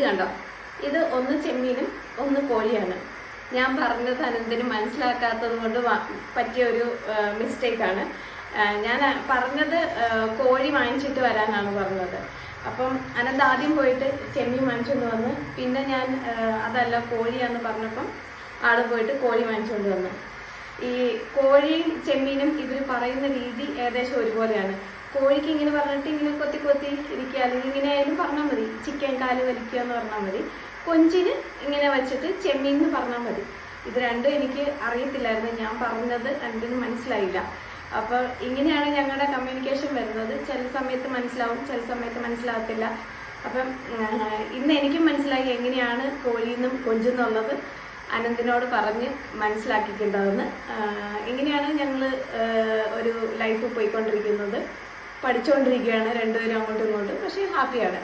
കണ്ടോ, ഇത് ഒന്ന് ചെമ്മീനും ഒന്ന് കോഴിയാണ്. ഞാൻ പറഞ്ഞത് അനന്തിന് മനസ്സിലാക്കാത്തത് കൊണ്ട് പറ്റിയ ഒരു മിസ്റ്റേക്കാണ്. ഞാൻ പറഞ്ഞത് കോഴി വാങ്ങിച്ചിട്ട് വരാനാണ് പറഞ്ഞത്. അപ്പം അനന്ത് ആദ്യം പോയിട്ട് ചെമ്മീൻ വാങ്ങിച്ചുകൊണ്ട് വന്ന്, പിന്നെ ഞാൻ അതല്ല കോഴിയാന്ന് പറഞ്ഞപ്പം ആള് പോയിട്ട് കോഴി വാങ്ങിച്ചുകൊണ്ട് വന്നു. ഈ കോഴിയും ചെമ്മീനും ഇവർ പറയുന്ന രീതി ഏകദേശം ഒരുപോലെയാണ്. കോഴിക്ക് ഇങ്ങനെ പറഞ്ഞിട്ട് ഇങ്ങനെ കൊത്തി കൊത്തി ഇരിക്കുക, അല്ലെങ്കിൽ ഇങ്ങനെ ആയാലും പറഞ്ഞാൽ മതി, ചിക്കൻ കാല് വലിക്കുക എന്ന് പറഞ്ഞാൽ മതി. കൊഞ്ചിന് ഇങ്ങനെ വെച്ചിട്ട് ചെമ്മീൻ എന്ന് പറഞ്ഞാൽ മതി. ഇത് രണ്ടും എനിക്ക് അറിയത്തില്ലായിരുന്നു. ഞാൻ പറഞ്ഞത് രണ്ടിനും മനസ്സിലായില്ല. അപ്പോൾ ഇങ്ങനെയാണ് ഞങ്ങളുടെ കമ്മ്യൂണിക്കേഷൻ വരുന്നത്. ചില സമയത്ത് മനസ്സിലാവും, ചില സമയത്ത് മനസ്സിലാകത്തില്ല. അപ്പം ഇന്ന് എനിക്കും മനസ്സിലായി എങ്ങനെയാണ് കോഴിയെന്നും കൊഞ്ചെന്നുള്ളത് അനന്തിനോട് പറഞ്ഞ് മനസ്സിലാക്കിയിട്ടുണ്ടാവുന്നത്. ഇങ്ങനെയാണ് ഞങ്ങൾ ഒരു ലൈഫ് പോയിക്കൊണ്ടിരിക്കുന്നത്. പഠിച്ചുകൊണ്ടിരിക്കുകയാണ് രണ്ടുപേരും അങ്ങോട്ടും ഇങ്ങോട്ടും. പക്ഷേ ഹാപ്പിയാണ്.